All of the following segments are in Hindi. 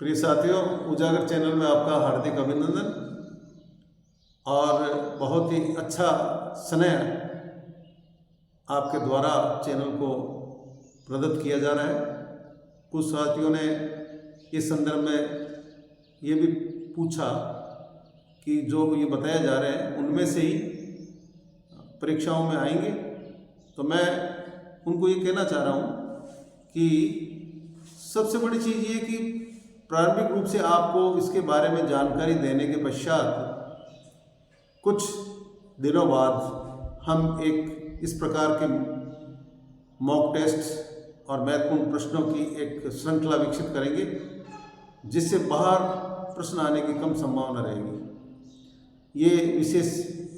प्रिय साथियों, उजागर चैनल में आपका हार्दिक अभिनंदन। और बहुत ही अच्छा स्नेह आपके द्वारा चैनल को प्रदत्त किया जा रहा है। कुछ साथियों ने इस संदर्भ में ये भी पूछा कि जो ये बताया जा रहे हैं उनमें से ही परीक्षाओं में आएंगे। तो मैं उनको ये कहना चाह रहा हूँ कि सबसे बड़ी चीज़ ये कि प्रारंभिक रूप से आपको इसके बारे में जानकारी देने के पश्चात कुछ दिनों बाद हम एक इस प्रकार के मॉक टेस्ट और महत्वपूर्ण प्रश्नों की एक श्रृंखला विकसित करेंगे, जिससे बाहर प्रश्न आने की कम संभावना रहेगी। ये विशेष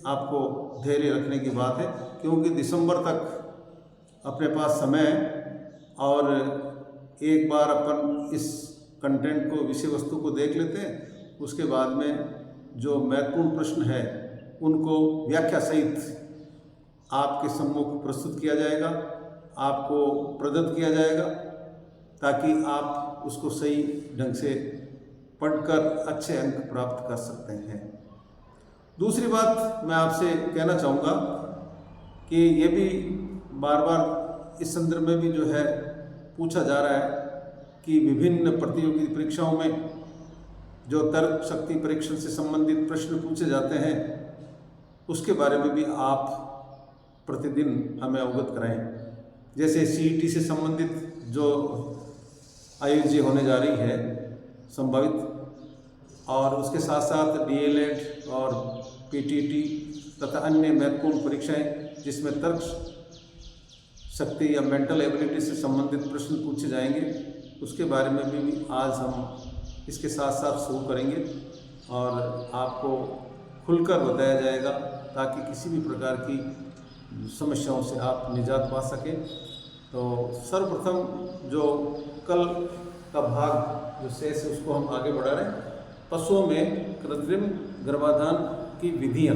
आपको धैर्य रखने की बात है, क्योंकि दिसंबर तक अपने पास समय और एक बार अपन इस कंटेंट को, विषय वस्तु को देख लेते हैं। उसके बाद में जो महत्वपूर्ण प्रश्न है उनको व्याख्या सहित आपके सम्मुख प्रस्तुत किया जाएगा, आपको प्रदत्त किया जाएगा, ताकि आप उसको सही ढंग से पढ़कर अच्छे अंक प्राप्त कर सकते हैं। दूसरी बात मैं आपसे कहना चाहूँगा कि ये भी बार बार इस संदर्भ में भी जो है पूछा जा रहा है कि विभिन्न प्रतियोगी परीक्षाओं में जो तर्क शक्ति परीक्षण से संबंधित प्रश्न पूछे जाते हैं, उसके बारे में भी आप प्रतिदिन हमें अवगत कराएं। जैसे सीईटी से संबंधित जो आयोज्य होने जा रही है संभावित, और उसके साथ साथ डीएलएड और पीटीटी तथा अन्य महत्वपूर्ण परीक्षाएं जिसमें तर्क शक्ति या मेंटल एबिलिटी से संबंधित प्रश्न पूछे जाएंगे, उसके बारे में भी आज हम इसके साथ साथ शुरू करेंगे और आपको खुलकर बताया जाएगा, ताकि किसी भी प्रकार की समस्याओं से आप निजात पा सकें। तो सर्वप्रथम जो कल का भाग जो शेष है उसको हम आगे बढ़ा रहे हैं। पशुओं में कृत्रिम गर्भाधान की विधियाँ।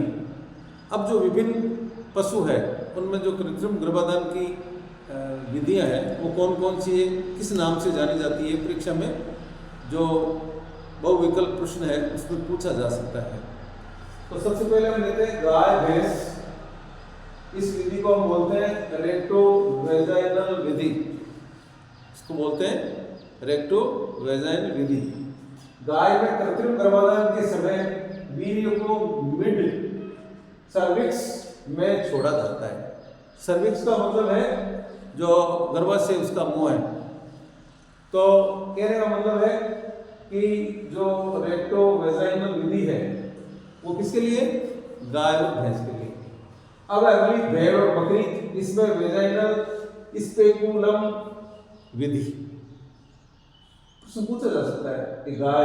अब जो विभिन्न पशु है उनमें जो कृत्रिम गर्भाधान की विधियाँ हैं वो कौन कौन सी है, किस नाम से जानी जाती है, परीक्षा में जो बहुविकल्प प्रश्न है उसमें पूछा जा सकता है। तो सबसे पहले हम लेते हैं गाय भैंस। इस विधि को हम बोलते हैं रेक्टोवेजाइनल विधि। इसको बोलते हैं रेक्टोवेजाइनल विधि। गाय में कृत्रिम गर्भाधान के समय वीर्य को मिड सर्विक्स में छोड़ा जाता है। सर्विक्स का मतलब है जो गर्भाशय उसका मुंह है। तो कहने का मतलब है कि जो रेक्टोवेजाइनल विधि है वो किसके लिए? गाय और भैंस के लिए। अब अगली भेड़ और बकरी, इसमें वेजाइनल स्पेकुलम विधि पूछा जा सकता है कि गाय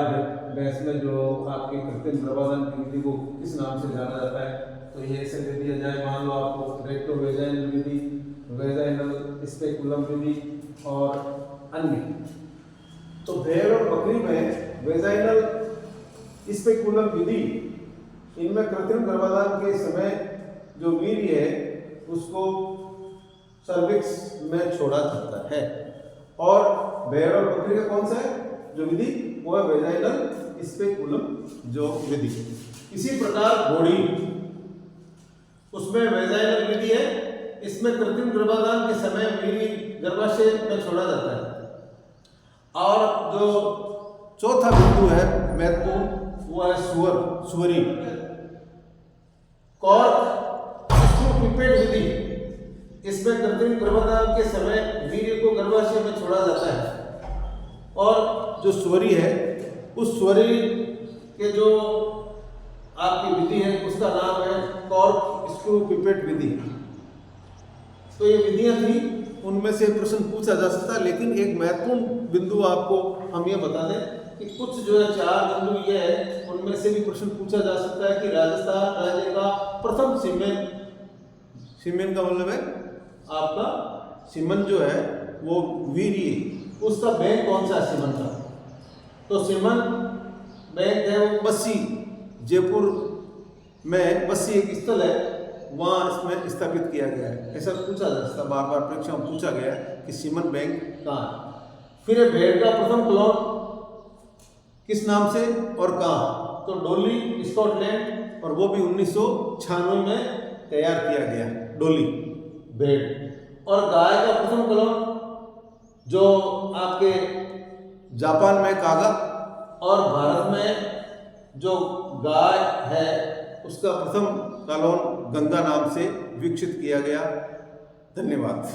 भैंस में जो आपके कृत्रिम गर्भाधान की विधि को किस नाम से जाना जाता है। तो ये ऐसे दे दिया जाए, मान लो आपको रेक्टोवेजाइनल विधि, वेजाइनल स्पेकुलम विधि और अन्य। तो भेड़ और बकरी में वेजाइनल स्पेकुलम विधि, इनमें कृत्रिम गर्भाधान के समय जो वीर्य है उसको सर्विक्स में छोड़ा जाता है। और भेड़ और बकरी का कौन सा है जो विधि? वो है वेजाइनल स्पेकुलम जो विधि। इसी प्रकार घोड़ी, उसमें वेजाइनल विधि है, इसमें कृत्रिम गर्भाधान के समय वीर्य गर्भाशय में छोड़ा जाता है। और जो चौथा बिंदु है महत्वपूर्ण, वो है सुअरी। कॉर्क पिपेट विधि, इसमें कृत्रिम गर्भाधान के समय वीर्य को गर्भाशय में छोड़ा जाता है। और जो सुअरी है, उस सुअरी के जो आपकी विधि है उसका नाम है कॉर्क स्क्रू पिपेट विधि। तो ये विधियां थी, उनमें से प्रश्न पूछा जा सकता है। लेकिन एक महत्वपूर्ण बिंदु आपको हम ये बता दें कि कुछ जो है 4 बिंदु ये है, उनमें से भी प्रश्न पूछा जा सकता है कि राजस्थान राज्य का प्रथम सीमेन का मतलब है आपका सीमन जो है वो वीर्य, उसका बैंक कौन सा है सीमन का? तो सीमन बैंक है वो बस्सी, जयपुर में बस्सी एक स्थल है, वहाँ इसमें स्थापित किया गया है। ऐसा पूछा जा सकता, बार बार परीक्षा में पूछा गया है कि सीमन बैंक कहाँ है। फिर भेड़ का प्रथम क्लोन किस नाम से और कहाँ? तो डोली स्कॉटलैंड, और वो भी 1996 में तैयार किया गया डोली ब्रेड। और गाय का प्रथम कलम जो आपके जापान में कागा, और भारत में जो गाय है उसका प्रथम कॉलोन गंगा नाम से विकसित किया गया। धन्यवाद।